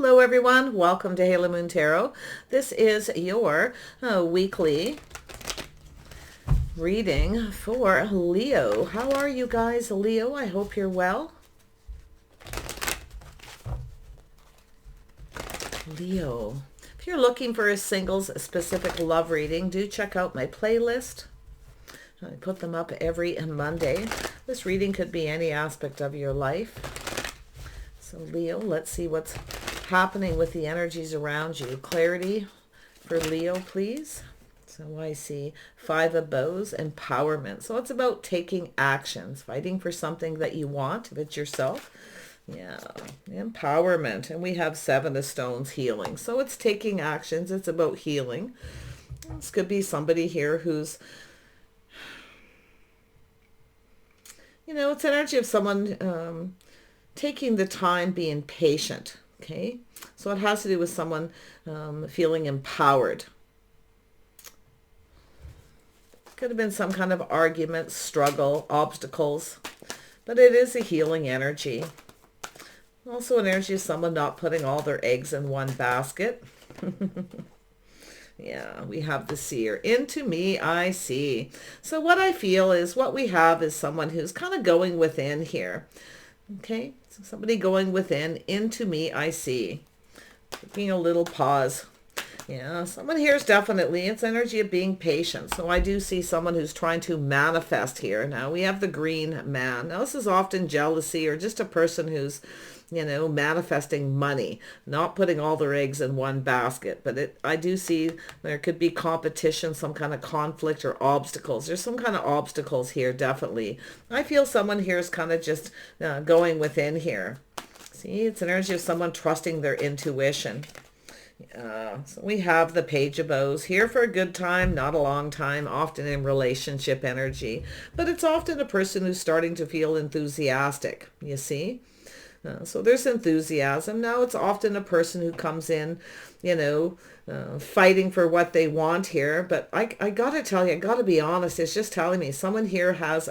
Hello everyone, welcome to Halo Moon Tarot. This is your weekly reading for Leo. How are you guys, Leo? I hope you're well. Leo, if you're looking for a singles specific love reading, do check out my playlist. I put them up every Monday. This reading could be any aspect of your life. So Leo, let's see what's happening with the energies around you. Clarity for Leo, please. So I see 5 of Bows, empowerment. So it's about taking actions, fighting for something that you want, if it's yourself. Yeah, empowerment. And we have 7 of Stones, healing. So it's taking actions. It's about healing. This could be somebody here who's, it's energy of someone taking the time, being patient. Okay, so it has to do with someone feeling empowered. Could have been some kind of argument, struggle, obstacles, but it is a healing energy. Also an energy of someone not putting all their eggs in one basket. Yeah, we have the seer. Into me, I see. So what I feel is what we have is someone who's kind of going within here. Okay, so somebody going within. Into me, I see. Taking a little pause. Yeah, someone here is definitely, it's energy of being patient. So I do see someone who's trying to manifest here. Now we have the green man. Now this is often jealousy or just a person who's, manifesting money, not putting all their eggs in one basket. But I do see there could be competition, some kind of conflict or obstacles. There's some kind of obstacles here, definitely. I feel someone here is kind of just going within here. See, it's an energy of someone trusting their intuition. So we have the Page of Bows, here for a good time, not a long time, often in relationship energy. But it's often a person who's starting to feel enthusiastic, you see. So there's enthusiasm. Now it's often a person who comes in, fighting for what they want here. But I got to tell you, I got to be honest, it's just telling me someone here has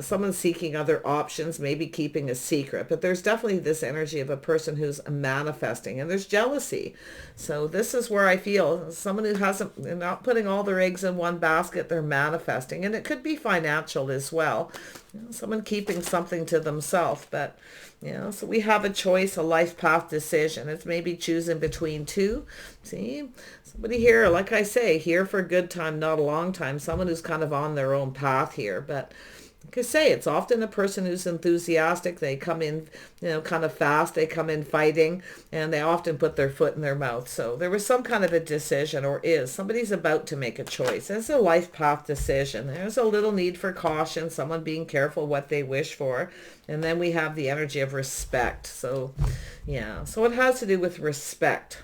someone seeking other options, maybe keeping a secret. But there's definitely this energy of a person who's manifesting, and there's jealousy. So this is where I feel someone who they're not putting all their eggs in one basket, they're manifesting. And it could be financial as well. Someone keeping something to themselves. But, so we have a choice, a life path decision. It's maybe choosing between two. See, somebody here, like I say, here for a good time, not a long time. Someone who's kind of on their own path here. But like I say, it's often a person who's enthusiastic. They come in, kind of fast. They come in fighting, and they often put their foot in their mouth. So there was some kind of a decision, or is. Somebody's about to make a choice. It's a life path decision. There's a little need for caution, someone being careful what they wish for. And then we have the energy of respect. So, yeah. So it has to do with respect.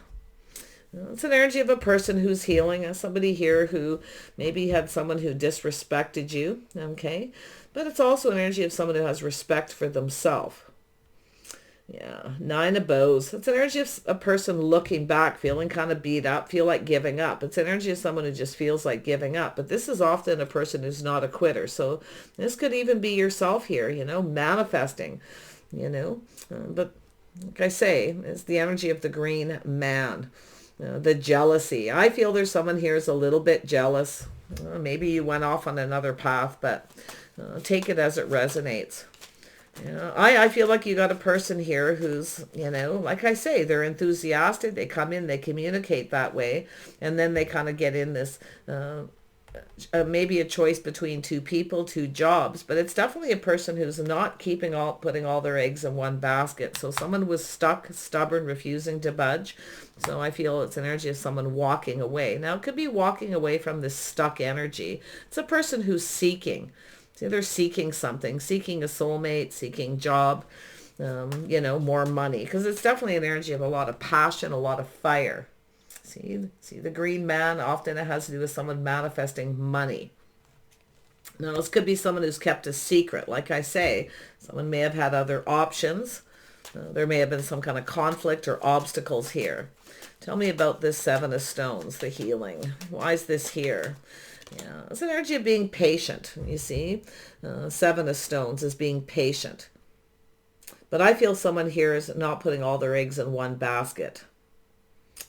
It's an energy of a person who's healing. Somebody here who maybe had someone who disrespected you. Okay. But it's also an energy of someone who has respect for themselves. Yeah, 9 of Bows. It's an energy of a person looking back, feeling kind of beat up, feel like giving up. It's an energy of someone who just feels like giving up. But this is often a person who's not a quitter. So this could even be yourself here, manifesting, But like I say, it's the energy of the green man. The jealousy. I feel there's someone here who's a little bit jealous. Maybe you went off on another path, but take it as it resonates. I feel like you got a person here who's, like I say, they're enthusiastic. They come in, they communicate that way, and then they kind of get in this, maybe a choice between 2 people, 2 jobs. But it's definitely a person who's not putting all their eggs in one basket. So someone was stuck, stubborn, refusing to budge. So I feel it's an energy of someone walking away. Now it could be walking away from this stuck energy. It's a person who's seeking. See, they're seeking something, seeking a soulmate, seeking job, more money. Because it's definitely an energy of a lot of passion, a lot of fire. See the green man, often it has to do with someone manifesting money. Now, this could be someone who's kept a secret. Like I say, someone may have had other options. There may have been some kind of conflict or obstacles here. Tell me about this 7 of Stones, the healing. Why is this here? Yeah, it's an energy of being patient, you see. 7 of Stones is being patient. But I feel someone here is not putting all their eggs in one basket.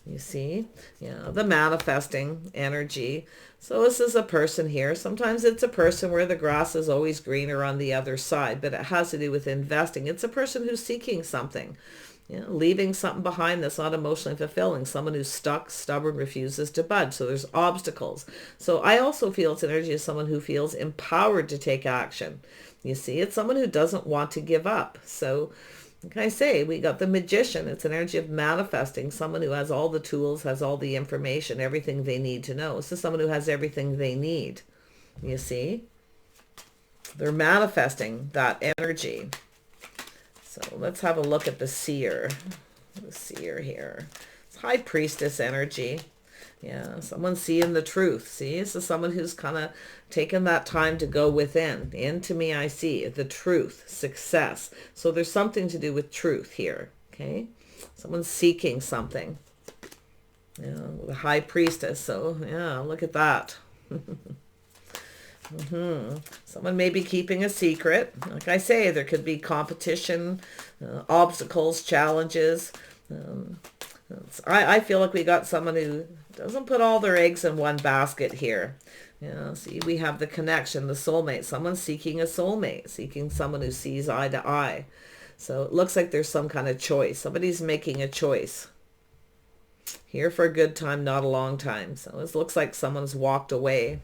You see? Yeah, the manifesting energy. So this is a person here. Sometimes it's a person where the grass is always greener on the other side, but it has to do with investing. It's a person who's seeking something, you know, leaving something behind that's not emotionally fulfilling. Someone who's stuck, stubborn, refuses to budge. So there's obstacles. So I also feel it's energy of someone who feels empowered to take action. You see, it's someone who doesn't want to give up. So like I say, we got the Magician. It's an energy of manifesting. Someone who has all the tools, has all the information, everything they need to know. This is someone who has everything they need. You see? They're manifesting that energy. So let's have a look at the Seer. The Seer here. It's High Priestess energy. Yeah, someone seeing the truth. See, this is someone who's kind of taken that time to go within. Into me, I see the truth, success. So there's something to do with truth here. Okay, someone's seeking something. Yeah, the High Priestess. So yeah, look at that. Someone may be keeping a secret. Like I say, there could be competition, obstacles, challenges. I feel like we got someone who doesn't put all their eggs in one basket here. Yeah, see, we have the connection, the soulmate. Someone's seeking a soulmate, seeking someone who sees eye to eye. So it looks like there's some kind of choice. Somebody's making a choice. Here for a good time, not a long time. So it looks like someone's walked away.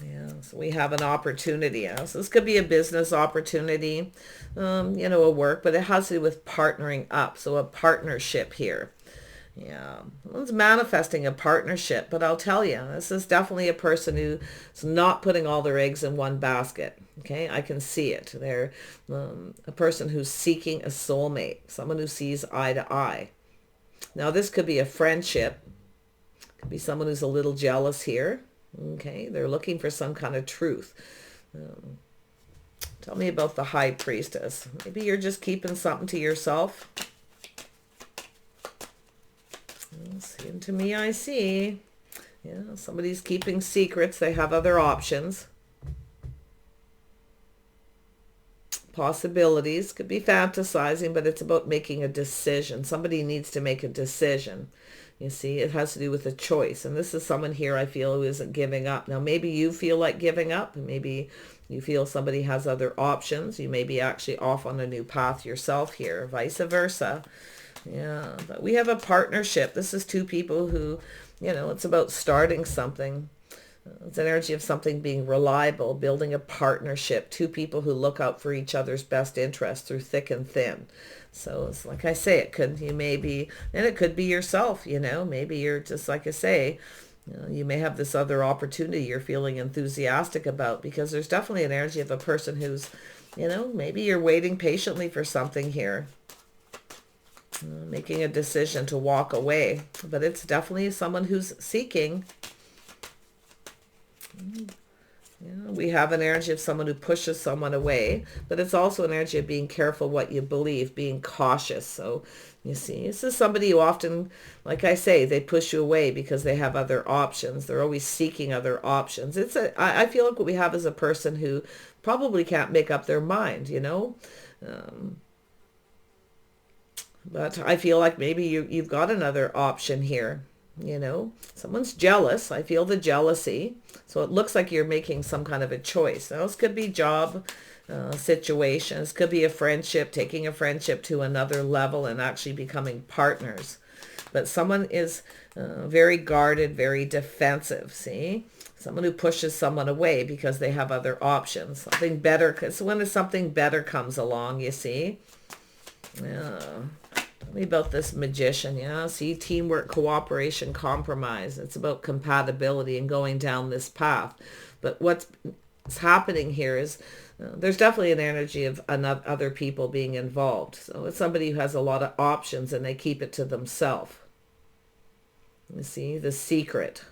Yeah, so we have an opportunity. Yeah. So this could be a business opportunity, you know, a work, but it has to do with partnering up. So a partnership here. Yeah, it's manifesting a partnership, but I'll tell you, this is definitely a person who's not putting all their eggs in one basket. Okay, I can see it. They're a person who's seeking a soulmate, someone who sees eye to eye. Now, this could be a friendship. Could be someone who's a little jealous here. Okay, they're looking for some kind of truth. Tell me about the High Priestess. Maybe you're just keeping something to yourself. Into me, I see. Yeah, somebody's keeping secrets. They have other options. Possibilities. Could be fantasizing, but it's about making a decision. Somebody needs to make a decision. You see, it has to do with a choice. And this is someone here I feel who isn't giving up. Now, maybe you feel like giving up. Maybe you feel somebody has other options. You may be actually off on a new path yourself here, vice versa. Yeah, but we have a partnership. This is two people who, you know, it's about starting something. It's energy of something being reliable, building a partnership, two people who look out for each other's best interest through thick and thin. So it's like I say, it could, you may be, and it could be yourself, you know, maybe you're just like I say, you may have this other opportunity you're feeling enthusiastic about, because there's definitely an energy of a person who's, you know, maybe you're waiting patiently for something here. Making a decision to walk away, but it's definitely someone who's seeking. Yeah, we have an energy of someone who pushes someone away, but it's also an energy of being careful what you believe, being cautious. So you see, this is somebody who often, like I say, they push you away because they have other options. They're always seeking other options. I feel like what we have is a person who probably can't make up their mind, you know. But I feel like maybe you've got another option here. You know, someone's jealous. I feel the jealousy. So it looks like you're making some kind of a choice. Now, this could be job situations. Could be a friendship, taking a friendship to another level and actually becoming partners. But someone is very guarded, very defensive. See? Someone who pushes someone away because they have other options. Something better. Because when something better comes along, you see? Yeah. Tell me about this Magician. Yeah, see, teamwork, cooperation, compromise. It's about compatibility and going down this path. But what's happening here is there's definitely an energy of other people being involved. So it's somebody who has a lot of options and they keep it to themselves. You see, the secret.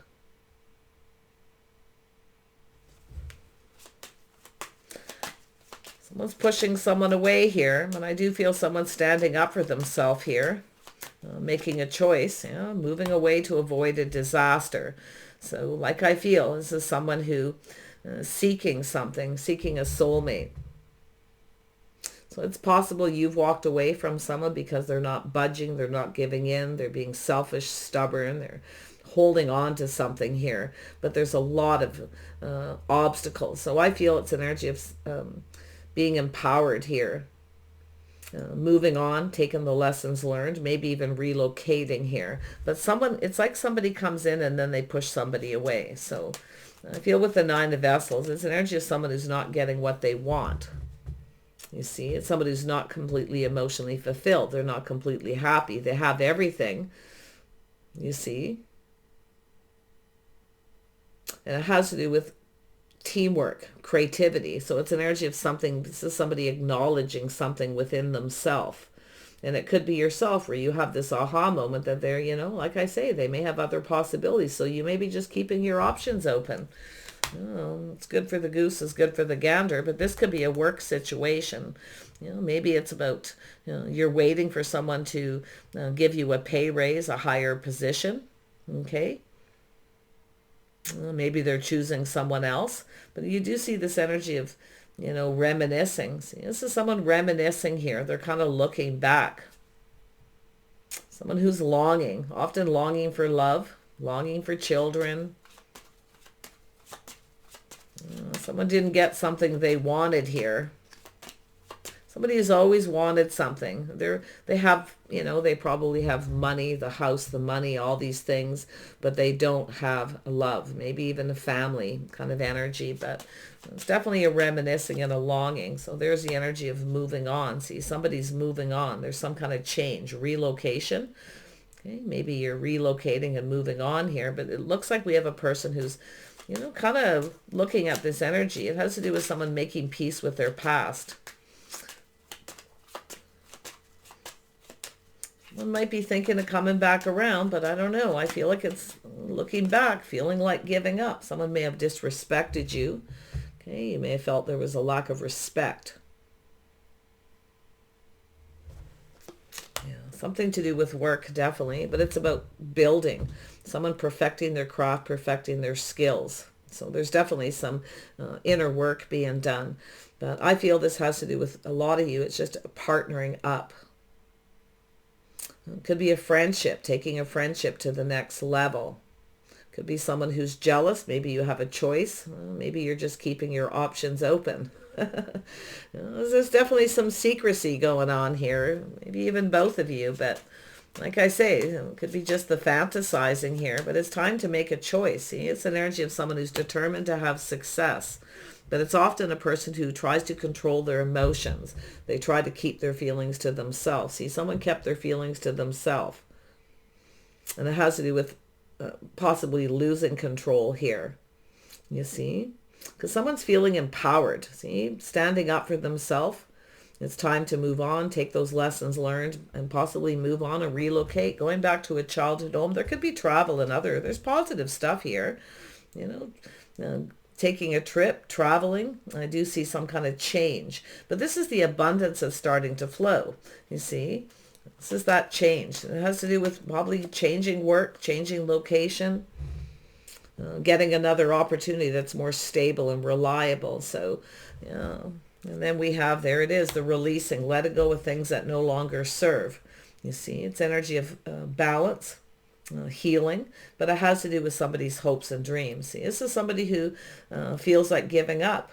Someone's pushing someone away here, but I do feel someone's standing up for themselves here, making a choice, moving away to avoid a disaster. So like I feel, this is someone who seeking something, seeking a soulmate. So it's possible you've walked away from someone because they're not budging, they're not giving in, they're being selfish, stubborn, they're holding on to something here. But there's a lot of obstacles. So I feel it's an energy of being empowered here. Moving on, taking the lessons learned, maybe even relocating here. But it's like somebody comes in and then they push somebody away. So I feel with the Nine of Vessels, it's an energy of someone who's not getting what they want. You see, it's somebody who's not completely emotionally fulfilled. They're not completely happy. They have everything, you see. And it has to do with teamwork, creativity. So it's an energy of something. This is somebody acknowledging something within themselves. And it could be yourself where you have this aha moment that they're, you know, like I say, they may have other possibilities. So you may be just keeping your options open. Oh, it's good for the goose is good for the gander, but this could be a work situation. You know, maybe it's about, you know, you're waiting for someone to give you a pay raise, a higher position. Okay. Maybe they're choosing someone else, but you do see this energy of, you know, reminiscing. See, this is someone reminiscing here. They're kind of looking back. Someone who's longing, often longing for love, longing for children. Someone didn't get something they wanted here. Somebody who's always wanted something. They have, you know, they probably have money, the house, the money, all these things, but they don't have love, maybe even a family kind of energy, but it's definitely a reminiscing and a longing. So there's the energy of moving on. See, somebody's moving on. There's some kind of change, relocation. Okay, maybe you're relocating and moving on here, but it looks like we have a person who's, you know, kind of looking at this energy. It has to do with someone making peace with their past. One might be thinking of coming back around, but I don't know. I feel like it's looking back, feeling like giving up. Someone may have disrespected you. Okay, you may have felt there was a lack of respect. Yeah, something to do with work, definitely, but it's about building. Someone perfecting their craft, perfecting their skills. So there's definitely some inner work being done. But I feel this has to do with a lot of you. It's just partnering up. It could be a friendship, taking a friendship to the next level. Could be someone who's jealous. Maybe you have a choice. Maybe you're just keeping your options open. There's definitely some secrecy going on here. Maybe even both of you. But like I say, it could be just the fantasizing here. But it's time to make a choice. See, it's an energy of someone who's determined to have success. But it's often a person who tries to control their emotions. They try to keep their feelings to themselves. See, someone kept their feelings to themselves. And it has to do with possibly losing control here. You see? Because someone's feeling empowered. See? Standing up for themselves. It's time to move on, take those lessons learned, and possibly move on and relocate. Going back to a childhood home. There could be travel and there's positive stuff here. You know, taking a trip, traveling. I do see some kind of change. But this is the abundance that's starting to flow. You see? This is that change. It has to do with probably changing work, changing location, getting another opportunity that's more stable and reliable. So, yeah. And then we have, there it is, the releasing. Let it go with things that no longer serve. You see? It's energy of balance. Healing, but it has to do with somebody's hopes and dreams. See, this is somebody who feels like giving up.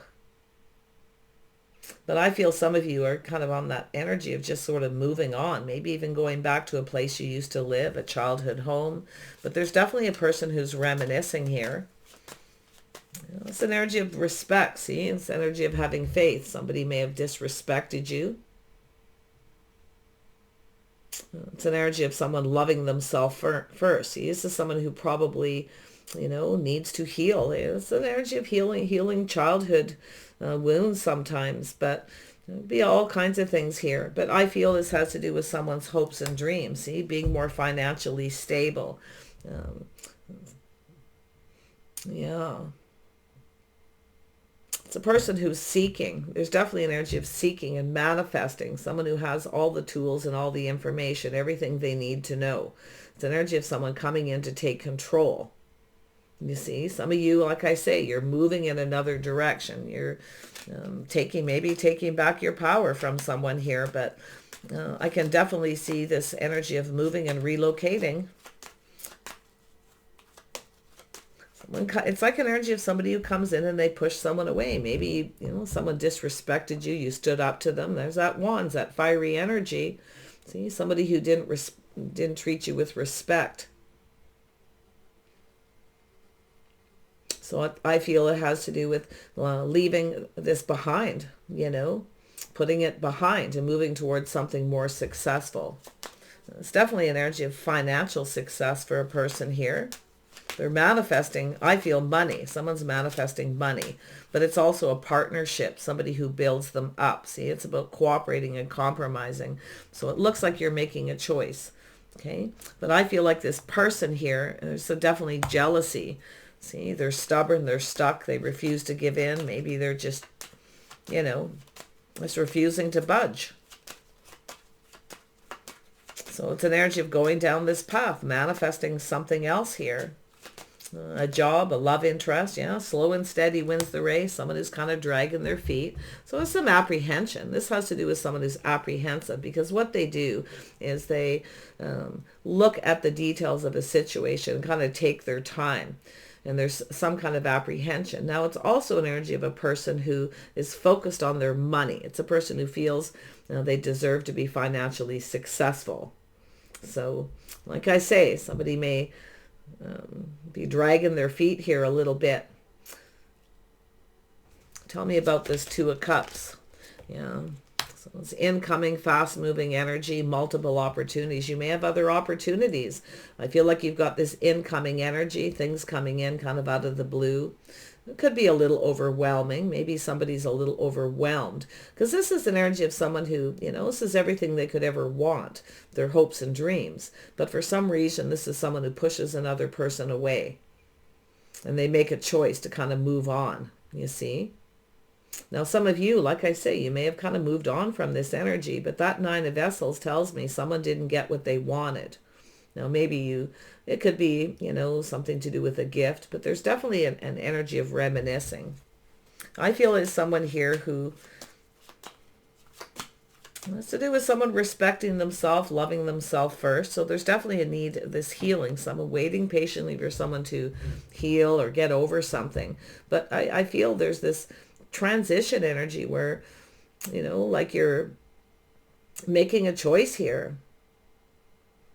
But I feel some of you are kind of on that energy of just sort of moving on, maybe even going back to a place you used to live, a childhood home. But there's definitely a person who's reminiscing here. You know, it's an energy of respect, see? It's energy of having faith. Somebody may have disrespected you. It's an energy of someone loving themselves first. See, this is someone who probably, you know, needs to heal. It's an energy of healing childhood wounds sometimes, but there'll be all kinds of things here. But I feel this has to do with someone's hopes and dreams, see, being more financially stable. Yeah. It's a person who's seeking. There's definitely an energy of seeking and manifesting. Someone who has all the tools and all the information, everything they need to know. It's an energy of someone coming in to take control. You see, some of you, like I say, you're moving in another direction. You're maybe taking back your power from someone here, but I can definitely see this energy of moving and relocating. It's like an energy of somebody who comes in and they push someone away. Maybe, someone disrespected you. You stood up to them. There's that wands, that fiery energy. See, somebody who didn't treat you with respect. So I feel it has to do with leaving this behind, putting it behind and moving towards something more successful. It's definitely an energy of financial success for a person here. They're manifesting, I feel, money. Someone's manifesting money, but it's also a partnership, somebody who builds them up. See, it's about cooperating and compromising. So it looks like you're making a choice, okay? But I feel like this person here, there's definitely jealousy. See, they're stubborn, they're stuck, they refuse to give in. Maybe they're just, just refusing to budge. So it's an energy of going down this path, manifesting something else here. A job, a love interest, slow and steady wins the race. Someone who's kind of dragging their feet. So there's some apprehension. This has to do with someone who's apprehensive, because what they do is they look at the details of a situation and kind of take their time. And there's some kind of apprehension. Now, it's also an energy of a person who is focused on their money. It's a person who feels they deserve to be financially successful. So, like I say, somebody may be dragging their feet here a little bit. Tell me about this Two of Cups. So it's incoming, fast-moving energy, multiple opportunities. You may have other opportunities. I feel like you've got this incoming energy, things coming in kind of out of the blue. It could be a little overwhelming. Maybe somebody's a little overwhelmed, because this is an energy of someone who, this is everything they could ever want, their hopes and dreams. But for some reason, this is someone who pushes another person away, and they make a choice to kind of move on, you see. Now, some of you, like I say, you may have kind of moved on from this energy, but that Nine of Vessels tells me someone didn't get what they wanted. Now, maybe it could be, something to do with a gift, but there's definitely an energy of reminiscing. I feel it's someone here who has to do with someone respecting themselves, loving themselves first. So there's definitely a need, this healing, someone waiting patiently for someone to heal or get over something. But I feel there's this transition energy where, like you're making a choice here.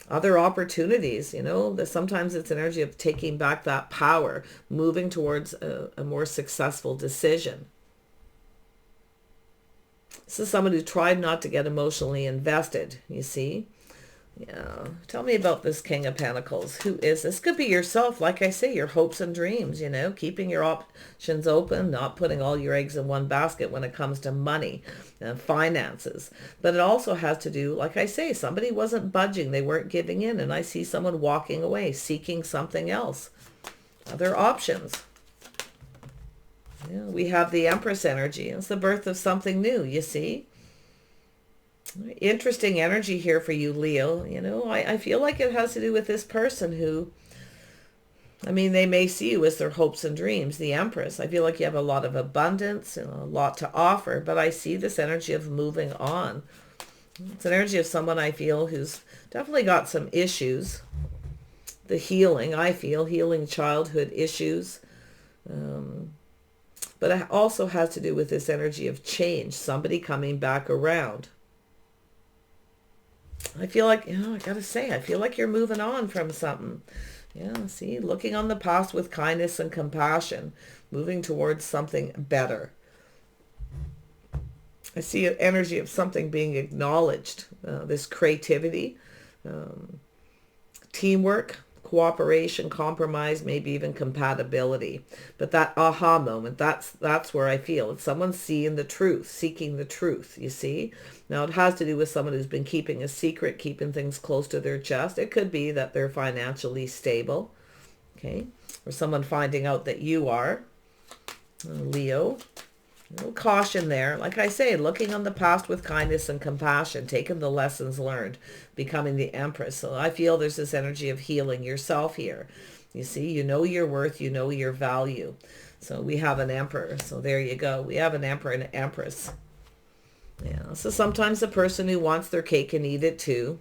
Other opportunities, that sometimes it's an energy of taking back that power, moving towards a more successful decision. This is someone who tried not to get emotionally invested, you see. Yeah. Tell me about this King of Pentacles. Who is this? Could be yourself, like I say, your hopes and dreams, keeping your options open, not putting all your eggs in one basket when it comes to money and finances. But it also has to do, like I say, somebody wasn't budging, they weren't giving in, and I see someone walking away, seeking something else, other options. Yeah, we have the Empress energy. It's the birth of something new, you see. Interesting energy here for you, Leo. I feel like it has to do with this person who, they may see you as their hopes and dreams, the Empress. I feel like you have a lot of abundance and a lot to offer, but I see this energy of moving on. It's an energy of someone I feel who's definitely got some issues. The healing, I feel, healing childhood issues. But it also has to do with this energy of change, somebody coming back around. I feel like, I gotta say, I feel like you're moving on from something. Yeah, see, looking on the past with kindness and compassion, moving towards something better. I see an energy of something being acknowledged, this creativity, teamwork, cooperation, compromise, maybe even compatibility. But that aha moment, that's where I feel it's someone seeing the truth, seeking the truth, you see. Now it has to do with someone who's been keeping a secret, keeping things close to their chest. It could be that they're financially stable, okay, or someone finding out that you are Leo. A little caution there. Like I say, looking on the past with kindness and compassion, taking the lessons learned, becoming the Empress. So I feel there's this energy of healing yourself here. You see, you know your worth, you know your value. So we have an Emperor. So there you go. We have an Emperor and an Empress. Yeah. So sometimes the person who wants their cake can eat it too.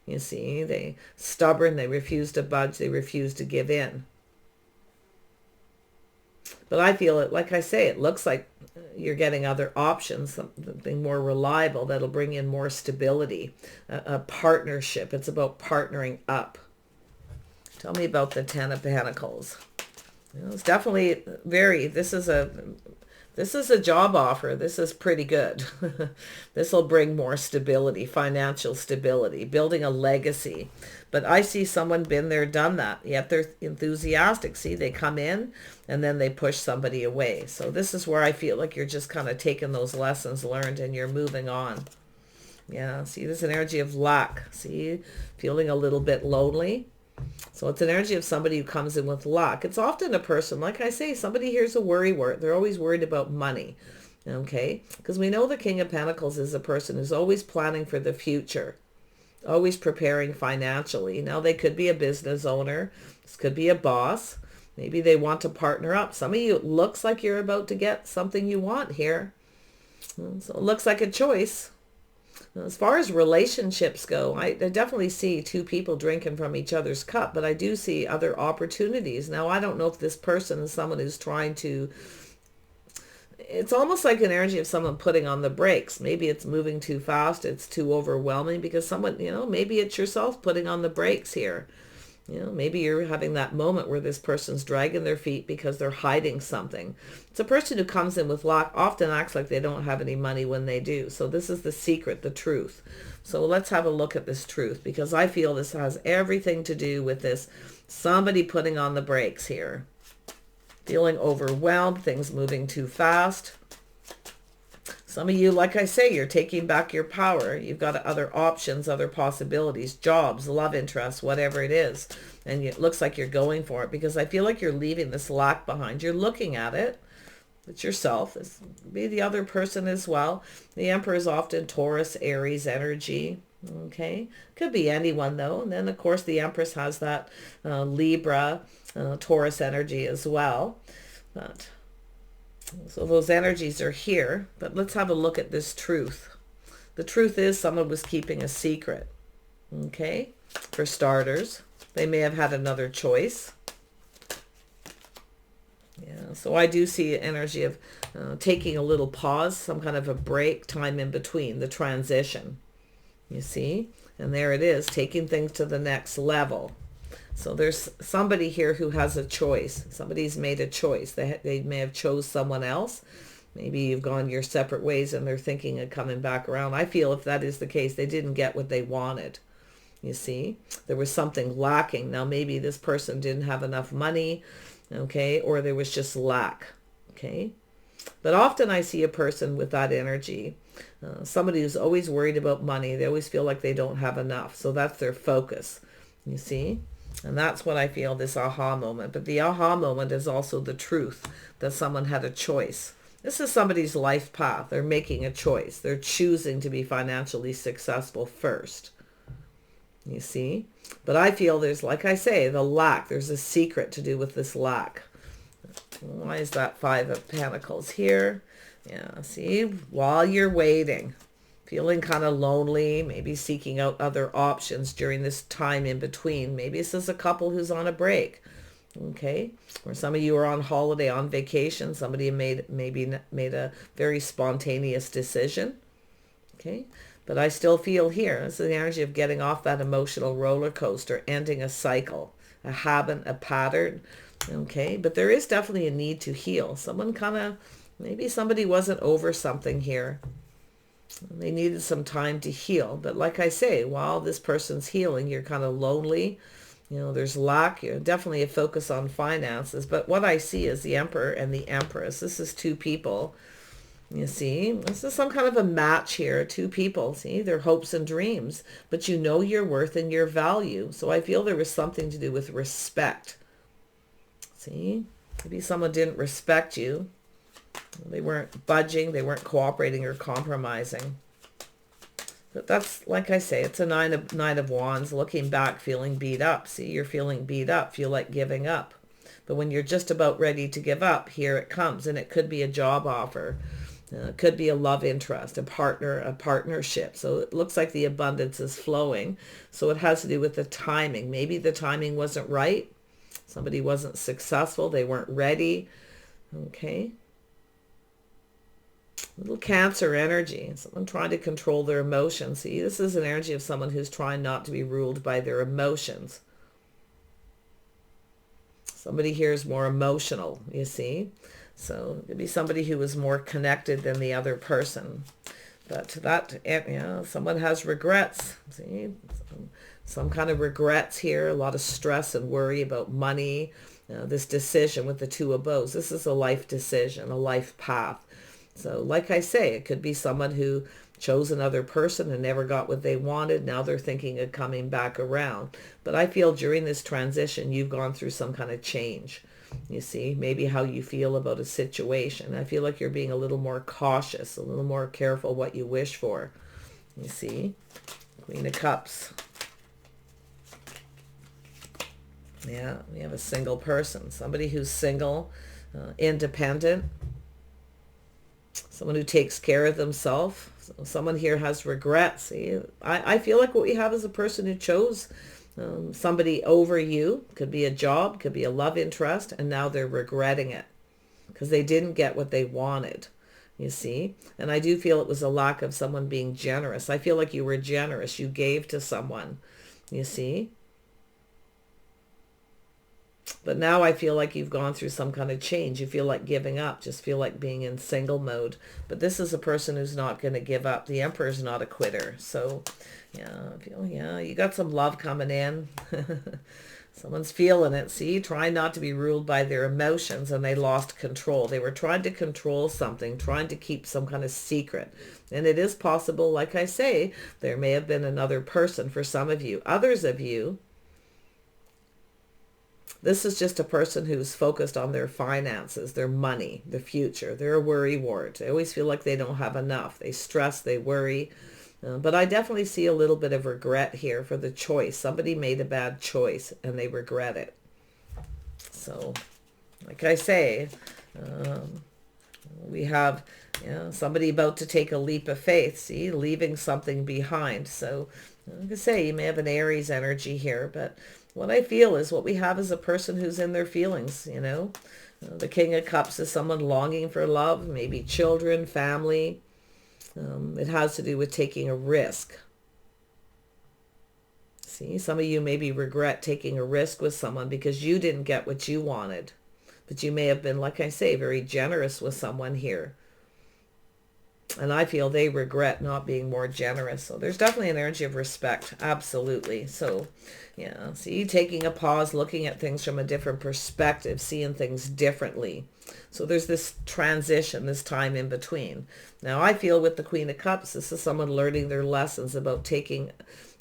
You see, they stubborn, they refuse to budge, they refuse to give in. But I feel it, like I say, it looks like you're getting other options, something more reliable that'll bring in more stability, a partnership. It's about partnering up. Tell me about the Ten of Pentacles. You know, it's definitely this is a job offer. This is pretty good. This will bring more stability, financial stability, building a legacy. But I see someone been there, done that. Yet they're enthusiastic. See, they come in and then they push somebody away. So this is where I feel like you're just kind of taking those lessons learned and you're moving on. Yeah, see, there's an energy of lack. See, feeling a little bit lonely. So it's an energy of somebody who comes in with lack. It's often a person, like I say, somebody here's a worry word. They're always worried about money. Okay? Because we know the King of Pentacles is a person who's always planning for the future. Always preparing financially. Now they could be a business owner. This could be a boss. Maybe they want to partner up. Some of you, it looks like you're about to get something you want here. So it looks like a choice. As far as relationships go, I definitely see two people drinking from each other's cup, but I do see other opportunities. Now, I don't know if this person is someone who's trying to, it's almost like an energy of someone putting on the brakes. Maybe it's moving too fast, it's too overwhelming because someone, you know, maybe it's yourself putting on the brakes here. You know, maybe you're having that moment where this person's dragging their feet because they're hiding something. It's a person who comes in with lack, often acts like they don't have any money when they do. So this is the secret, the truth. So let's have a look at this truth, because I feel this has everything to do with this somebody putting on the brakes here. Feeling overwhelmed, things moving too fast. Some of you, like I say, you're taking back your power. You've got other options, other possibilities, jobs, love interests, whatever it is. And it looks like you're going for it because I feel like you're leaving this lack behind. You're looking at it. It's yourself. This be the other person as well. The Emperor is often Taurus, Aries energy. Okay. Could be anyone though. And then of course the Empress has that Libra, Taurus energy as well. But so those energies are here, but let's have a look at this truth. The truth is someone was keeping a secret. Okay. For starters, they may have had another choice. Yeah. So I do see an energy of taking a little pause, some kind of a break, time in between, the transition. You see? And there it is, taking things to the next level. So there's somebody here who has a choice. Somebody's made a choice. They may have chose someone else. Maybe you've gone your separate ways and they're thinking of coming back around. I feel if that is the case, they didn't get what they wanted. You see, there was something lacking. Now maybe this person didn't have enough money, okay, or there was just lack, okay. But often I see a person with that energy, somebody who's always worried about money. They always feel like they don't have enough. So that's their focus, you see. And that's what I feel, this aha moment. But the aha moment is also the truth that someone had a choice. This is somebody's life path. They're making a choice. They're choosing to be financially successful first. You see? But I feel there's, like I say, the lack. There's a secret to do with this lack. Why is that Five of Pentacles here? Yeah, see? While you're waiting, feeling kind of lonely, maybe seeking out other options during this time in between. Maybe this is a couple who's on a break, okay? Or some of you are on holiday, on vacation. Somebody maybe made a very spontaneous decision, okay? But I still feel here, this is the energy of getting off that emotional roller coaster, ending a cycle, a habit, a pattern, okay? But there is definitely a need to heal. Someone kind of, maybe somebody wasn't over something here. They needed some time to heal. But like I say, while this person's healing, you're kind of lonely. You know, there's lack. You're definitely a focus on finances. But what I see is the Emperor and the Empress. This is two people. You see, this is some kind of a match here. Two people, see, their hopes and dreams. But you know your worth and your value. So I feel there was something to do with respect. See, maybe someone didn't respect you. They weren't budging. They weren't cooperating or compromising. But that's, like I say, it's a nine of wands. Looking back, feeling beat up. See, you're feeling beat up. Feel like giving up. But when you're just about ready to give up, here it comes. And it could be a job offer. It could be a love interest, a partnership. So it looks like the abundance is flowing. So it has to do with the timing. Maybe the timing wasn't right. Somebody wasn't successful. They weren't ready. Okay. Little Cancer energy. Someone trying to control their emotions. See, this is an energy of someone who's trying not to be ruled by their emotions. Somebody here is more emotional, you see. So it could be somebody who is more connected than the other person. But that, someone has regrets. See, some kind of regrets here. A lot of stress and worry about money. This decision with the Two of Bows. This is a life decision, a life path. So like I say, it could be someone who chose another person and never got what they wanted. Now they're thinking of coming back around. But I feel during this transition, you've gone through some kind of change. You see, maybe how you feel about a situation. I feel like you're being a little more cautious, a little more careful what you wish for. You see, Queen of Cups. Yeah, we have a single person, somebody who's single, independent, someone who takes care of themselves. Someone here has regrets. See, I feel like what we have is a person who chose somebody over you. Could be a job, could be a love interest, and now they're regretting it because they didn't get what they wanted, you see. And I do feel it was a lack of someone being generous. I feel like you were generous. You gave to someone, you see. But now I feel like you've gone through some kind of change. You feel like giving up, just feel like being in single mode. But this is a person who's not going to give up. The Emperor's not a quitter. So, yeah, I feel, you got some love coming in. Someone's feeling it. See, trying not to be ruled by their emotions, and they lost control. They were trying to control something, trying to keep some kind of secret. And it is possible, like I say, there may have been another person for some of you. Others of you, this is just a person who's focused on their finances, their money, the future. They're a worrywart. They always feel like they don't have enough. They stress, they worry. But I definitely see a little bit of regret here for the choice. Somebody made a bad choice and they regret it. So, like I say, we have somebody about to take a leap of faith. See, leaving something behind. So, like I say, you may have an Aries energy here, but what I feel is what we have is a person who's in their feelings, The King of Cups is someone longing for love, maybe children, family. It has to do with taking a risk. See, some of you maybe regret taking a risk with someone because you didn't get what you wanted. But you may have been, like I say, very generous with someone here. And I feel they regret not being more generous. So there's definitely an energy of respect. Absolutely. So, see, taking a pause, looking at things from a different perspective, seeing things differently. So there's this transition, this time in between. Now, I feel with the Queen of Cups, this is someone learning their lessons about taking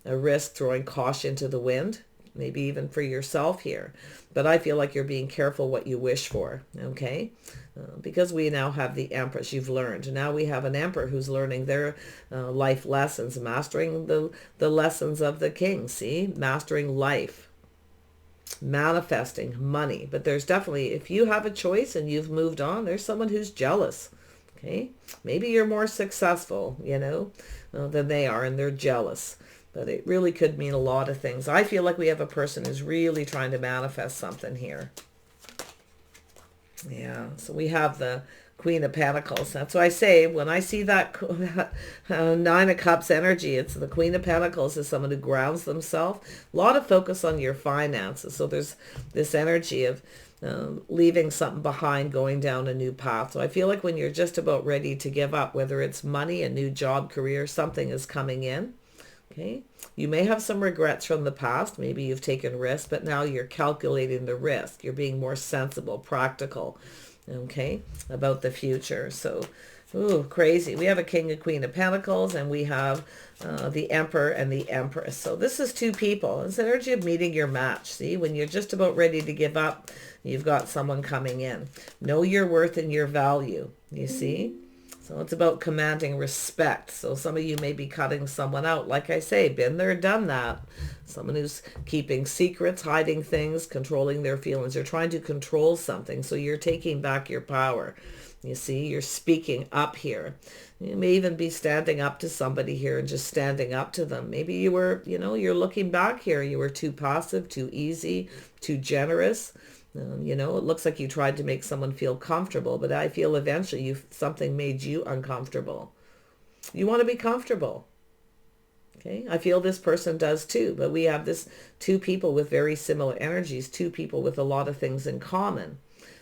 a risk, throwing caution to the wind, maybe even for yourself here. But I feel like you're being careful what you wish for, okay? Because we now have the Empress, you've learned. Now we have an Emperor who's learning their life lessons, mastering the lessons of the King, see? Mastering life, manifesting money. But there's definitely, if you have a choice and you've moved on, there's someone who's jealous, okay? Maybe you're more successful, than they are, and they're jealous. But it really could mean a lot of things. I feel like we have a person who's really trying to manifest something here. Yeah, so we have the Queen of Pentacles. That's why I say when I see that Nine of Cups energy, it's the Queen of Pentacles is someone who grounds themselves. A lot of focus on your finances. So there's this energy of leaving something behind, going down a new path. So I feel like when you're just about ready to give up, whether it's money, a new job, career, something is coming in. Okay, you may have some regrets from the past. Maybe you've taken risks, but now you're calculating the risk. You're being more sensible, practical, okay, about the future. So, ooh, crazy. We have a King and Queen of Pentacles, and we have the Emperor and the Empress. So this is two people. It's energy of meeting your match. See, when you're just about ready to give up, you've got someone coming in. Know your worth and your value. You see? So it's about commanding respect. So some of you may be cutting someone out. Like I say, been there, done that. Someone who's keeping secrets, hiding things, controlling their feelings. You're trying to control something. So you're taking back your power. You see, you're speaking up here. You may even be standing up to somebody here and just standing up to them. Maybe you were, you're looking back here. You were too passive, too easy, too generous. It looks like you tried to make someone feel comfortable, but I feel eventually something made you uncomfortable. You want to be comfortable. Okay, I feel this person does too, but we have this two people with very similar energies, two people with a lot of things in common,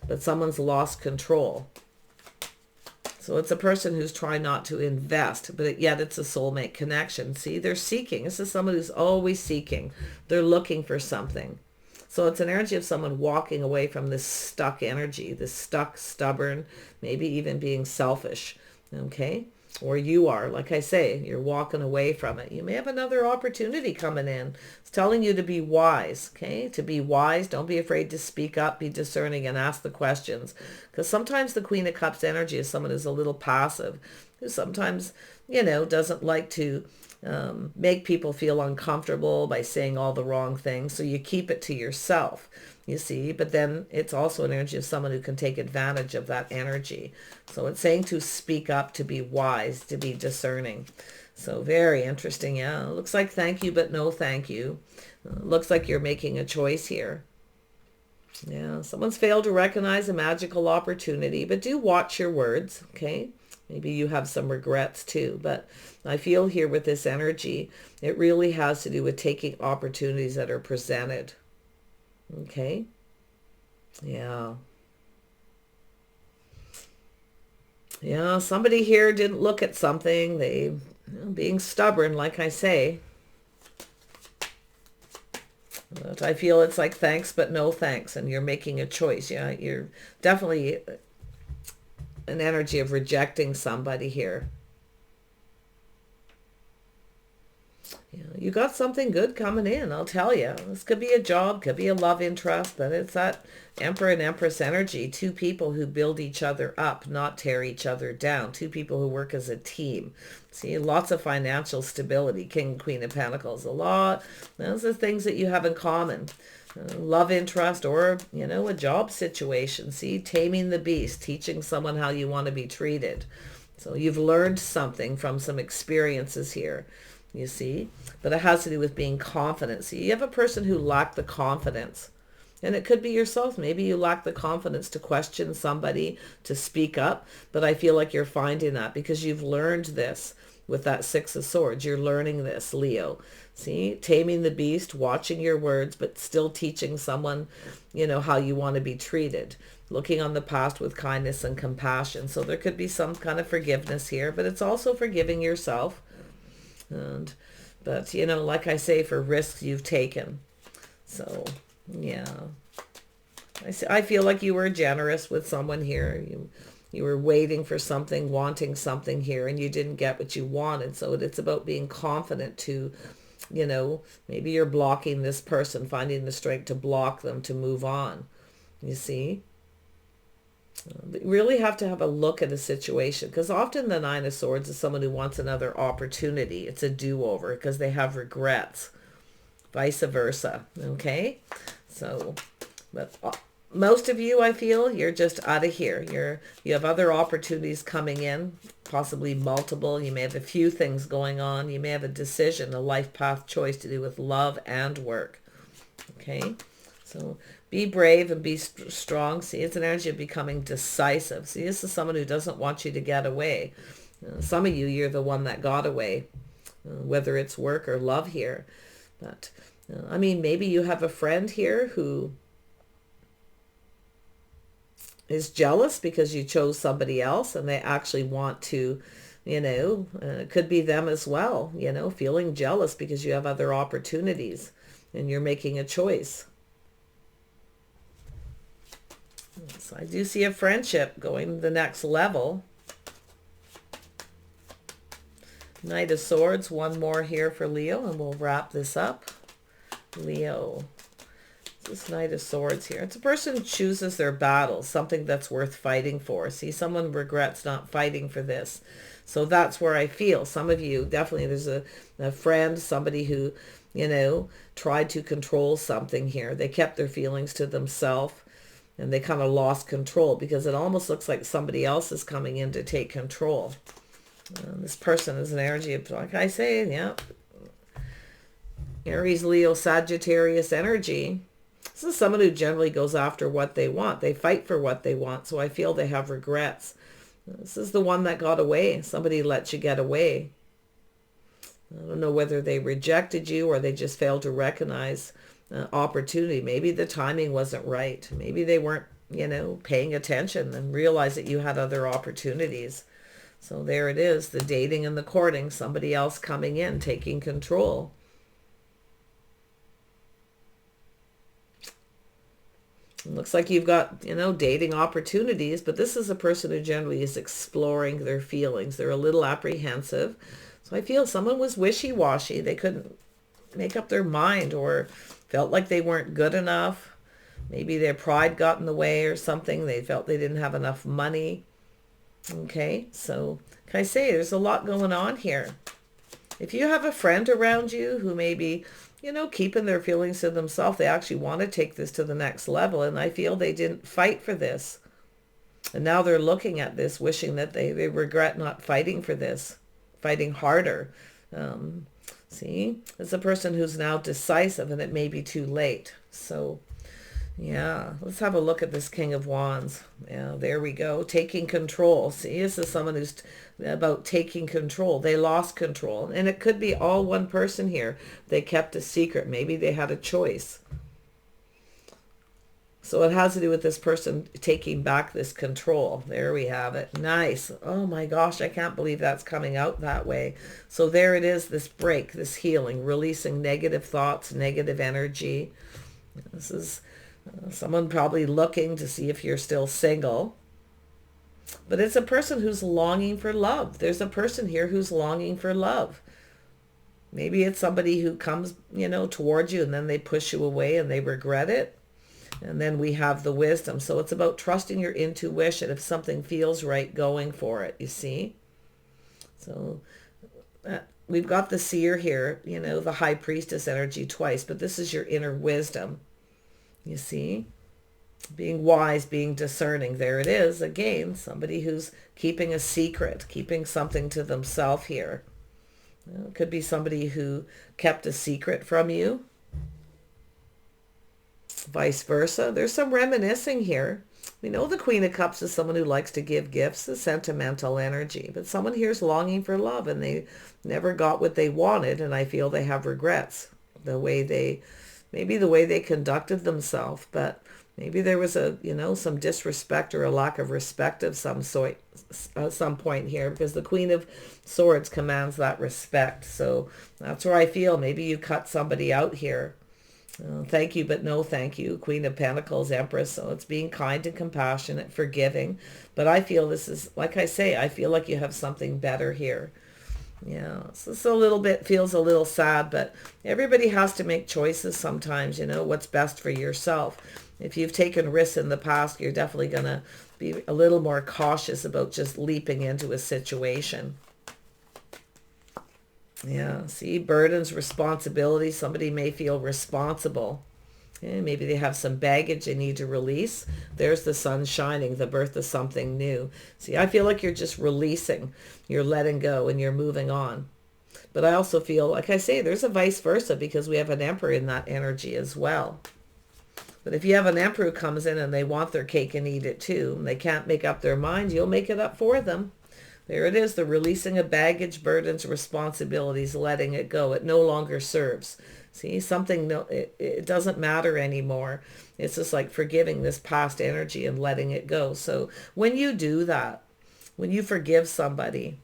but someone's lost control. So it's a person who's trying not to invest, but yet it's a soulmate connection. See, they're seeking. This is someone who's always seeking. They're looking for something. So it's an energy of someone walking away from this stuck energy, this stuck, stubborn, maybe even being selfish, okay? Or you are, like I say, you're walking away from it. You may have another opportunity coming in. It's telling you to be wise, okay? To be wise, don't be afraid to speak up, be discerning, and ask the questions. Because sometimes the Queen of Cups energy is someone who's a little passive, who sometimes, doesn't like to make people feel uncomfortable by saying all the wrong things. So you keep it to yourself, you see. But then it's also an energy of someone who can take advantage of that energy. So it's saying to speak up, to be wise, to be discerning. So very interesting. Yeah, looks like thank you, but no thank you. Looks like you're making a choice here. Yeah, someone's failed to recognize a magical opportunity, but do watch your words, okay? Maybe you have some regrets too, but I feel here with this energy, it really has to do with taking opportunities that are presented. Okay? Yeah. Yeah, somebody here didn't look at something. They, being stubborn, like I say. But I feel it's like thanks, but no thanks, and you're making a choice. Yeah, you're definitely an energy of rejecting somebody here. You got something good coming in, I'll tell you. This could be a job, could be a love interest, but it's that Emperor and Empress energy. Two people who build each other up, not tear each other down. Two people who work as a team. See, lots of financial stability. King and Queen of Pentacles. A lot. Those are things that you have in common. Love interest or, a job situation. See, taming the beast, teaching someone how you want to be treated. So you've learned something from some experiences here. You see, but it has to do with being confident. See, you have a person who lacked the confidence, and it could be yourself. Maybe you lack the confidence to question somebody, to speak up, but I feel like you're finding that because you've learned this with that Six of Swords. You're learning this, Leo. See, taming the beast, watching your words, but still teaching someone, how you want to be treated. Looking on the past with kindness and compassion. So there could be some kind of forgiveness here, but it's also forgiving yourself. But like I say, for risks you've taken. So yeah, I feel like you were generous with someone here. You were waiting for something, wanting something here, and you didn't get what you wanted. So it's about being confident to, maybe you're blocking this person, finding the strength to block them, to move on. You see? You really have to have a look at a situation, because often the Nine of Swords is someone who wants another opportunity. It's a do-over because they have regrets. Vice versa. Okay? So, but most of you, I feel, you're just out of here. You have other opportunities coming in, possibly multiple. You may have a few things going on. You may have a decision, a life path choice to do with love and work. Okay? So be brave and be strong. See, it's an energy of becoming decisive. See, this is someone who doesn't want you to get away. Some of you, you're the one that got away, whether it's work or love here. But, maybe you have a friend here who is jealous because you chose somebody else and they actually want to, it could be them as well, feeling jealous because you have other opportunities and you're making a choice. So I do see a friendship going to the next level. Knight of Swords, one more here for Leo, and we'll wrap this up. Leo. This Knight of Swords here. It's a person who chooses their battles, something that's worth fighting for. See, someone regrets not fighting for this. So that's where I feel. Some of you, definitely, there's a friend, somebody who, you know, tried to control something here. They kept their feelings to themselves, and they kind of lost control because it almost looks like somebody else is coming in to take control. This person is an energy of, like I say, yeah, Aries, Leo, Sagittarius energy. This is someone who generally goes after what they want. They fight for what they want, so I feel they have regrets. This is the one that got away. Somebody let you get away. I don't know whether they rejected you or they just failed to recognize opportunity. Maybe the timing wasn't right. Maybe they weren't, you know, paying attention and realized that you had other opportunities. So there it is, the dating and the courting, somebody else coming in, taking control. It looks like you've got, you know, dating opportunities, but this is a person who generally is exploring their feelings. They're a little apprehensive. So I feel someone was wishy-washy. They couldn't make up their mind or felt like they weren't good enough. Maybe their pride got in the way or something. They felt they didn't have enough money. Okay, so can I say there's a lot going on here. If you have a friend around you who maybe, you know, keeping their feelings to themselves, they actually want to take this to the next level, and I feel they didn't fight for this. And now they're looking at this, wishing that they regret not fighting for this, fighting harder. See, it's a person who's now decisive, and it may be too late. So yeah, let's have a look at this King of Wands. Yeah, there we go. Taking control. See, this is someone who's about taking control. They lost control. And it could be all one person here. They kept a secret. Maybe they had a choice. So it has to do with this person taking back this control. There we have it. Nice. Oh my gosh, I can't believe that's coming out that way. So there it is, this break, this healing, releasing negative thoughts, negative energy. This is someone probably looking to see if you're still single. But it's a person who's longing for love. There's a person here who's longing for love. Maybe it's somebody who comes, you know, towards you and then they push you away and they regret it. And then we have the wisdom. So it's about trusting your intuition. If something feels right, going for it, you see. So we've got the seer here, you know, the high priestess energy twice. But this is your inner wisdom. You see, being wise, being discerning. There it is again, somebody who's keeping a secret, keeping something to themselves here. It could be somebody who kept a secret from you. Vice versa. There's some reminiscing here. We know the Queen of Cups is someone who likes to give gifts, a sentimental energy. But someone here is longing for love and they never got what they wanted. And I feel they have regrets. Maybe the way they conducted themselves, but maybe there was some disrespect or a lack of respect of some sort at some point here, because the Queen of Swords commands that respect. So that's where I feel maybe you cut somebody out here. Thank you, but no thank you. Queen of Pentacles, Empress. So it's being kind and compassionate, forgiving. But I feel this is, like I say, I feel like you have something better here. Yeah, so this feels a little sad, but everybody has to make choices sometimes, you know, what's best for yourself. If you've taken risks in the past, you're definitely going to be a little more cautious about just leaping into a situation. Yeah, see, burdens, responsibility. Somebody may feel responsible. Okay, maybe they have some baggage they need to release. There's the sun shining, the birth of something new. See, I feel like you're just releasing, you're letting go, and you're moving on. But I also feel, like I say, there's a vice versa, because we have an emperor in that energy as well. But if you have an emperor who comes in and they want their cake and eat it too, and they can't make up their mind, you'll make it up for them. There it is, the releasing of baggage, burdens, responsibilities, letting it go. It no longer serves. See, it doesn't matter anymore. It's just like forgiving this past energy and letting it go. So when you do that, when you forgive somebody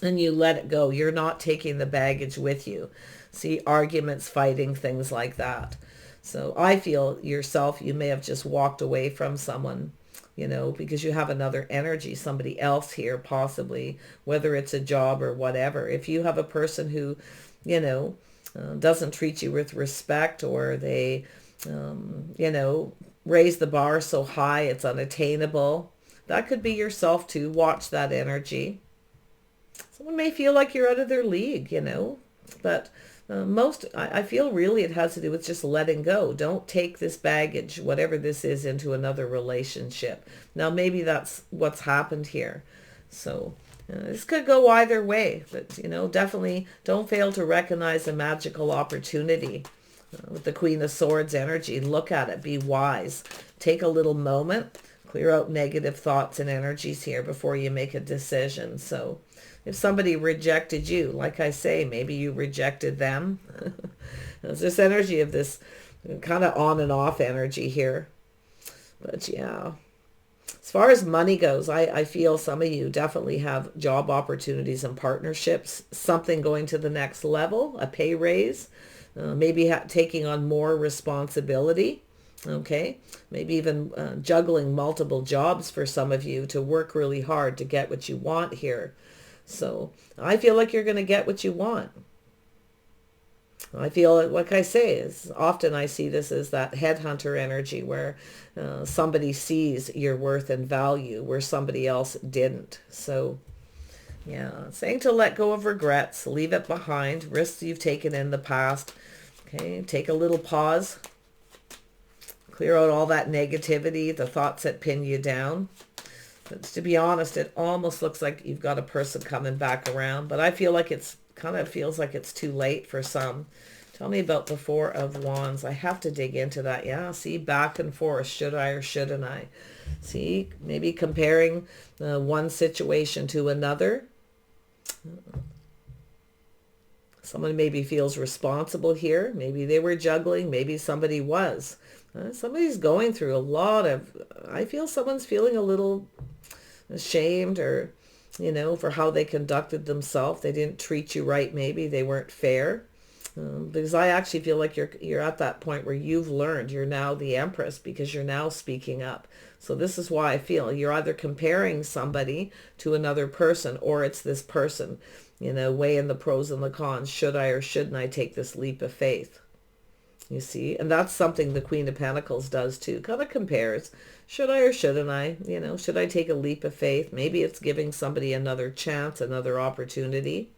and you let it go, you're not taking the baggage with you. See, arguments, fighting, things like that. So I feel yourself, you may have just walked away from someone, you know, because you have another energy, somebody else here possibly, whether it's a job or whatever. If you have a person who, you know, doesn't treat you with respect, or they you know, raise the bar so high it's unattainable. That could be yourself too. Watch that energy. Someone may feel like you're out of their league, you know, but I feel really it has to do with just letting go. Don't take this baggage, whatever this is, into another relationship. Now, maybe that's what's happened here. So this could go either way, but, you know, definitely don't fail to recognize a magical opportunity. With the Queen of Swords energy, look at it, be wise. Take a little moment, clear out negative thoughts and energies here before you make a decision. So if somebody rejected you, like I say, maybe you rejected them. There's this energy of this kind of on and off energy here. But yeah, as far as money goes, I feel some of you definitely have job opportunities and partnerships, something going to the next level, a pay raise, maybe taking on more responsibility. Okay, maybe even juggling multiple jobs for some of you to work really hard to get what you want here. So I feel like you're going to get what you want. I feel, like I say, is often I see this as that headhunter energy where somebody sees your worth and value where somebody else didn't. So yeah, saying to let go of regrets, leave it behind, risks you've taken in the past. Okay, take a little pause. Clear out all that negativity, the thoughts that pin you down. But to be honest, it almost looks like you've got a person coming back around. But I feel like it's kind of feels like it's too late for some. Tell me about the Four of Wands. I have to dig into that. Yeah, see, back and forth. Should I or shouldn't I? See, maybe comparing one situation to another. Someone maybe feels responsible here. Maybe they were juggling. Maybe somebody was. Somebody's going through a lot of, I feel someone's feeling a little ashamed or, you know, for how they conducted themselves. They didn't treat you right. Maybe they weren't fair. Because I actually feel like you're at that point where you've learned. You're now the Empress because you're now speaking up. So this is why I feel you're either comparing somebody to another person or it's this person, you know, weighing the pros and the cons. Should I or shouldn't I take this leap of faith? You see, and that's something the Queen of Pentacles does too. Kind of compares. Should I or shouldn't I? You know, should I take a leap of faith? Maybe it's giving somebody another chance, another opportunity.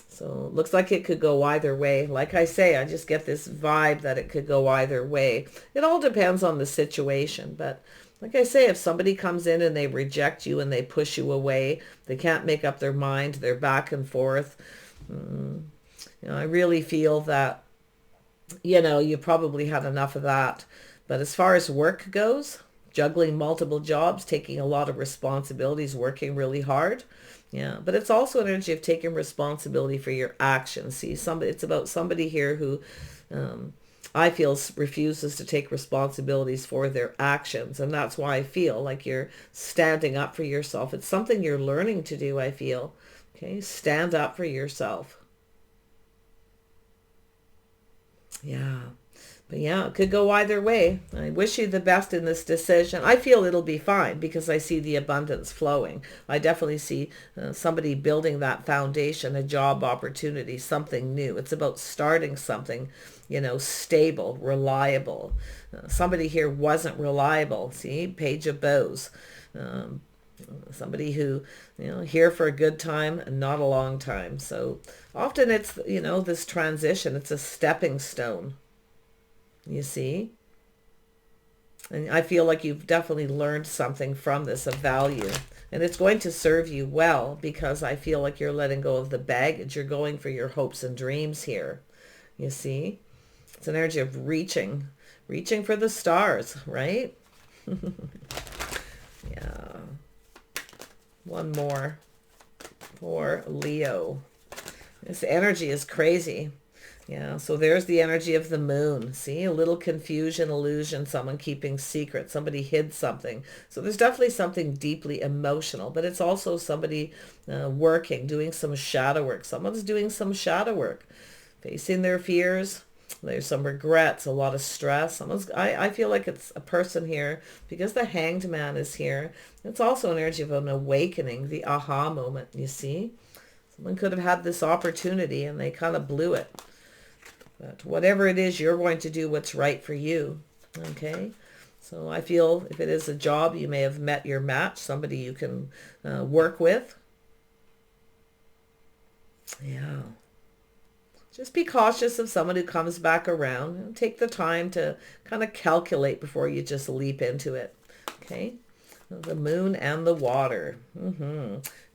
So it looks like it could go either way. Like I say, I just get this vibe that it could go either way. It all depends on the situation. But like I say, if somebody comes in and they reject you and they push you away, they can't make up their mind, they're back and forth. You know, I really feel that, you know, you probably had enough of that. But as far as work goes, juggling multiple jobs, taking a lot of responsibilities, working really hard. Yeah, but it's also an energy of taking responsibility for your actions. See, it's about somebody here who I feel refuses to take responsibilities for their actions. And that's why I feel like you're standing up for yourself. It's something you're learning to do, I feel. Okay, stand up for yourself. Yeah. But yeah, it could go either way. I wish you the best in this decision. I feel it'll be fine because I see the abundance flowing. I definitely see somebody building that foundation, a job opportunity, something new. It's about starting something, you know, stable, reliable. Somebody here wasn't reliable. See, Page of Bows. Somebody who, you know, here for a good time and not a long time. So often it's, you know, this transition, it's a stepping stone. You see? And I feel like you've definitely learned something from this of value. And it's going to serve you well because I feel like you're letting go of the baggage. You're going for your hopes and dreams here. You see? It's an energy of reaching for the stars, right? Yeah. One more for Leo. This energy is crazy. Yeah, so there's the energy of the moon. See, a little confusion, illusion, someone keeping secret, somebody hid something. So there's definitely something deeply emotional, but it's also somebody working, doing some shadow work. Someone's doing some shadow work, facing their fears. There's some regrets, a lot of stress. I feel like it's a person here because the Hanged Man is here. It's also an energy of an awakening, the aha moment, you see. Someone could have had this opportunity and they kind of blew it. But whatever it is, you're going to do what's right for you. Okay? So I feel if it is a job, you may have met your match, somebody you can work with. Yeah. Just be cautious of someone who comes back around. And take the time to kind of calculate before you just leap into it. Okay? The moon and the water.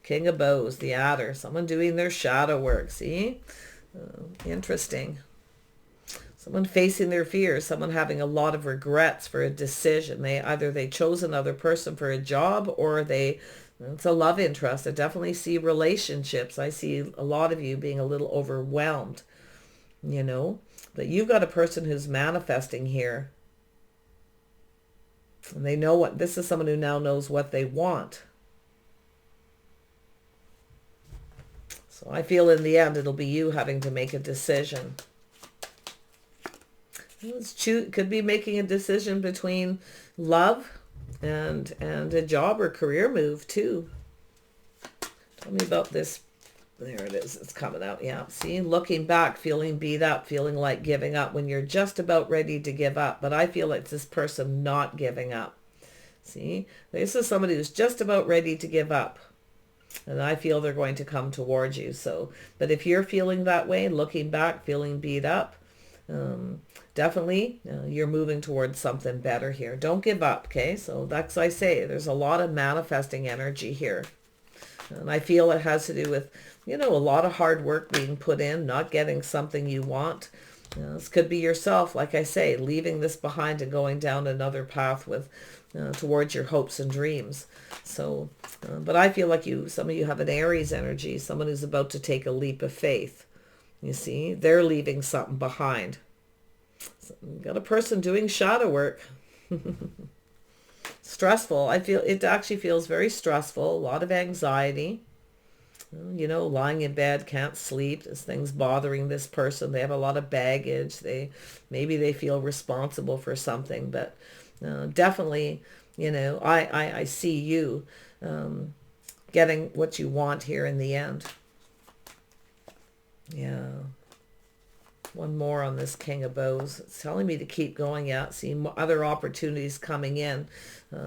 King of Bows, the adder. Someone doing their shadow work. See? Interesting. Someone facing their fears. Someone having a lot of regrets for a decision. They chose another person for a job, or it's a love interest. I definitely see relationships. I see a lot of you being a little overwhelmed, you know. But you've got a person who's manifesting here. And they know what, this is someone who now knows what they want. So I feel in the end, it'll be you having to make a decision. Could be making a decision between love and a job or career move too. Tell me about this. There it is. It's coming out. Yeah. See, looking back, feeling beat up, feeling like giving up when you're just about ready to give up. But I feel like this person not giving up. See, this is somebody who's just about ready to give up. And I feel they're going to come towards you. So, but if you're feeling that way, looking back, feeling beat up, definitely you're moving towards something better here. Don't give up. Okay. So that's, I say, there's a lot of manifesting energy here. And I feel it has to do with, you know, a lot of hard work being put in, not getting something you want. This could be yourself, like I say, leaving this behind and going down another path with towards your hopes and dreams. So, but I feel like some of you have an Aries energy, someone who's about to take a leap of faith. You see, they're leaving something behind. So you've got a person doing shadow work. Stressful. I feel it actually feels very stressful. A lot of anxiety. You know, lying in bed, can't sleep. There's things bothering this person. They have a lot of baggage. Maybe they feel responsible for something, but definitely, you know, I see you getting what you want here in the end. Yeah. One more on this King of Bows. It's telling me to keep going. Yeah, see other opportunities coming in.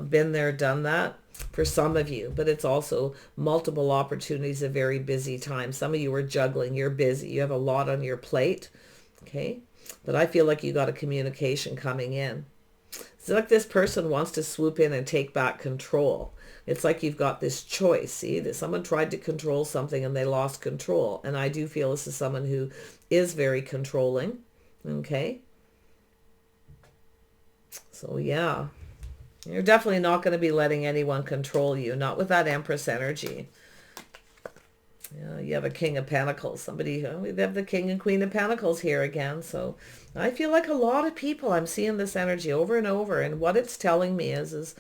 Been there, done that for some of you, but it's also multiple opportunities, a very busy time. Some of you are juggling. You're busy. You have a lot on your plate. Okay. But I feel like you got a communication coming in. It's like this person wants to swoop in and take back control. It's like you've got this choice. See, that someone tried to control something and they lost control. And I do feel this is someone who is very controlling. Okay. So yeah, you're definitely not going to be letting anyone control you. Not with that Empress energy. Yeah, you have a King of Pentacles. Somebody, we have the King and Queen of Pentacles here again. So I feel like a lot of people, I'm seeing this energy over and over. And what it's telling me is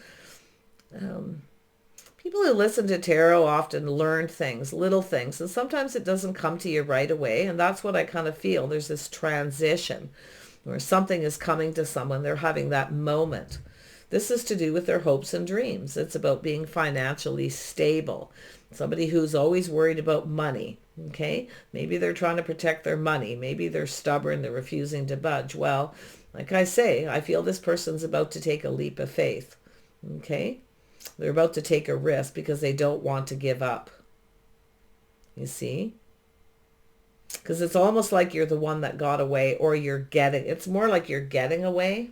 people who listen to tarot often learn things, little things. And sometimes it doesn't come to you right away. And that's what I kind of feel. There's this transition where something is coming to someone. They're having that moment. This is to do with their hopes and dreams. It's about being financially stable. Somebody who's always worried about money, okay? Maybe they're trying to protect their money. Maybe they're stubborn, they're refusing to budge. Well, like I say, I feel this person's about to take a leap of faith, okay? They're about to take a risk because they don't want to give up, you see? Because it's almost like you're the one that got away, or it's more like you're getting away.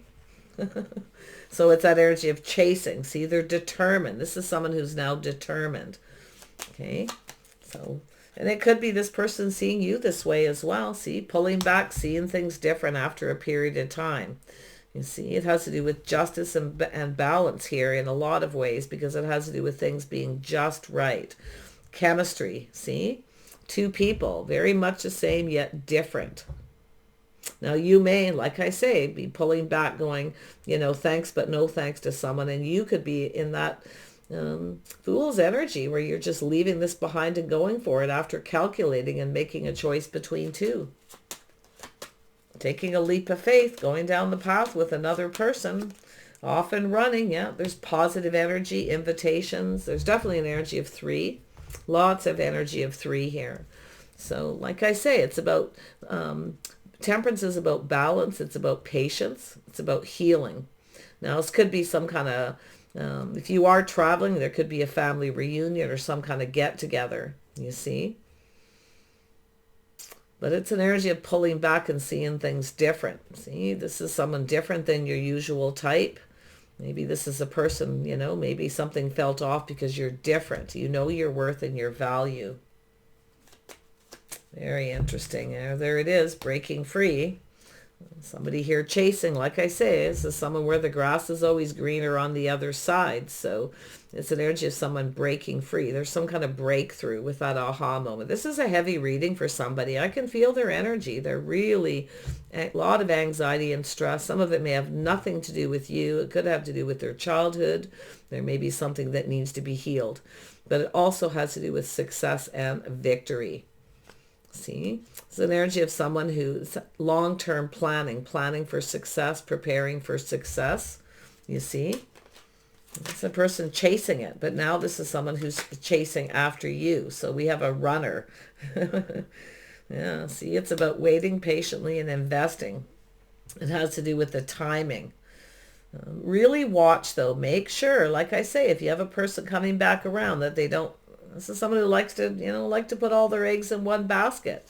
So it's that energy of chasing. See, they're determined. This is someone who's now determined. Okay, so, and it could be this person seeing you this way as well. See, pulling back, seeing things different after a period of time. You see, it has to do with justice and balance here in a lot of ways, because it has to do with things being just right. Chemistry, see? Two people, very much the same yet different. Now you may, like I say, be pulling back going, you know, thanks but no thanks to someone. And you could be in that fool's energy where you're just leaving this behind and going for it after calculating and making a choice between two. Taking a leap of faith, going down the path with another person, off and running. Yeah, there's positive energy, invitations. There's definitely an energy of 3. Lots of energy of 3 here. So like I say, it's about Temperance is about balance. It's about patience. It's about healing. Now, this could be some kind of, if you are traveling, there could be a family reunion or some kind of get-together, you see? But it's an energy of pulling back and seeing things different. See, this is someone different than your usual type. Maybe this is a person, you know, maybe something felt off because you're different. You know your worth and your value. Very interesting. There it is, breaking free. Somebody here chasing, like I say, this is someone where the grass is always greener on the other side. So it's an energy of someone breaking free. There's some kind of breakthrough with that aha moment. This is a heavy reading for somebody. I can feel their energy. They're really a lot of anxiety and stress. Some of it may have nothing to do with you. It could have to do with their childhood. There may be something that needs to be healed. But it also has to do with success and victory. See, it's an energy of someone who's long-term planning for success, preparing for success. You see, it's a person chasing it, but now this is someone who's chasing after you. So we have a runner. Yeah, see, it's about waiting patiently and investing. It has to do with the timing. Really watch, though. Make sure, like I say, if you have a person coming back around, that they don't. This is someone who likes to, like to put all their eggs in one basket.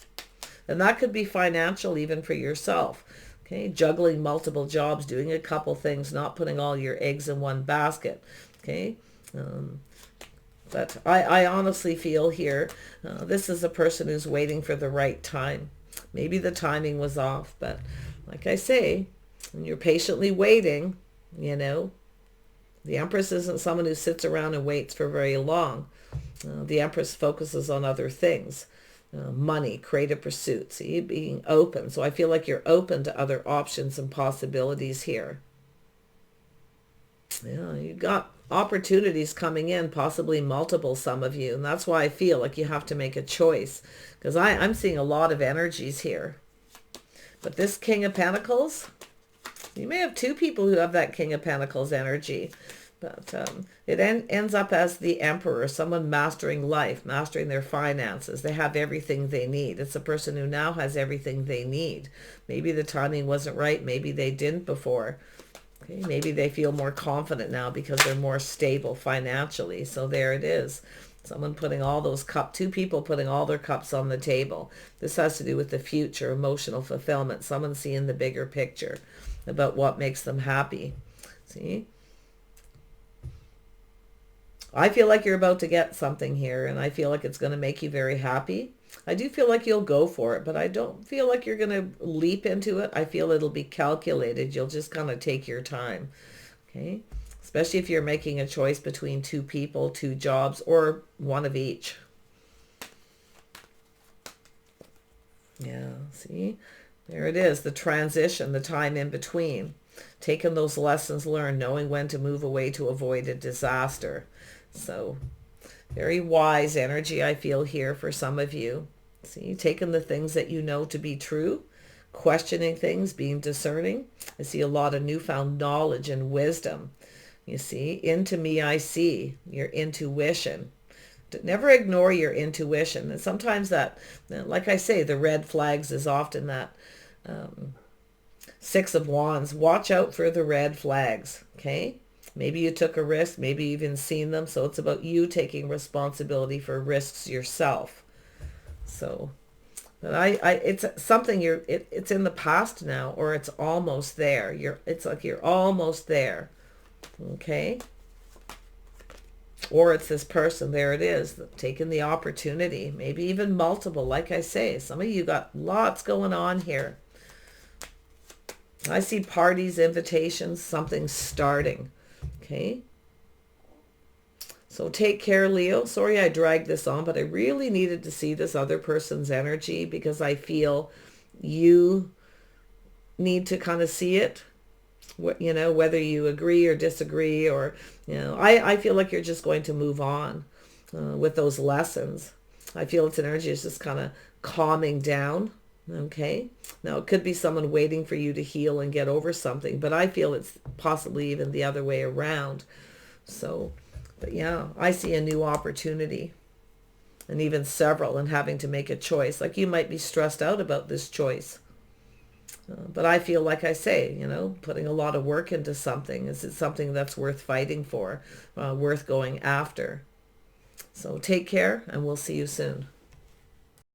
And that could be financial even for yourself. Okay, juggling multiple jobs, doing a couple things, not putting all your eggs in one basket. Okay, but I honestly feel here, this is a person who's waiting for the right time. Maybe the timing was off, but like I say, when you're patiently waiting, the Empress isn't someone who sits around and waits for very long. The Empress focuses on other things, money, creative pursuits, being open. So I feel like you're open to other options and possibilities here. Yeah, you've got opportunities coming in, possibly multiple, some of you. And that's why I feel like you have to make a choice, because I'm seeing a lot of energies here. But this King of Pentacles, you may have two people who have that King of Pentacles energy. But it ends up as the Emperor, someone mastering life, mastering their finances. They have everything they need. It's a person who now has everything they need. Maybe the timing wasn't right. Maybe they didn't before. Okay, maybe they feel more confident now because they're more stable financially. So there it is. Someone putting all those two people putting all their cups on the table. This has to do with the future, emotional fulfillment. Someone seeing the bigger picture about what makes them happy. See? I feel like you're about to get something here, and I feel like it's going to make you very happy. I do feel like you'll go for it, but I don't feel like you're going to leap into it. I feel it'll be calculated. You'll just kind of take your time, okay? Especially if you're making a choice between two people, two jobs, or one of each. Yeah, see? There it is, the transition, the time in between. Taking those lessons learned, knowing when to move away to avoid a disaster. So very wise energy I feel here for some of you. See, taking the things that you know to be true, questioning things, being discerning. I see a lot of newfound knowledge and wisdom. You see, into me I see, your intuition. Never ignore your intuition. And sometimes that, like I say, the red flags is often that Six of Wands. Watch out for the red flags, okay? Maybe you took a risk, maybe you even seen them. So it's about you taking responsibility for risks yourself. So, but it's something it's in the past now, or it's almost there. It's like you're almost there, okay? Or it's this person, there it is, taking the opportunity, maybe even multiple. Like I say, some of you got lots going on here. I see parties, invitations, something starting. Okay. So take care, Leo. Sorry I dragged this on, but I really needed to see this other person's energy because I feel you need to kind of see it. Whether you agree or disagree, or, I feel like you're just going to move on with those lessons. I feel it's an energy that's just kind of calming down. Okay. Now it could be someone waiting for you to heal and get over something, but I feel it's possibly even the other way around. So, but yeah, I see a new opportunity, and even several, and having to make a choice. Like you might be stressed out about this choice. But I feel like I say, you know, putting a lot of work into something. Is it something that's worth fighting for, worth going after? So take care, and we'll see you soon.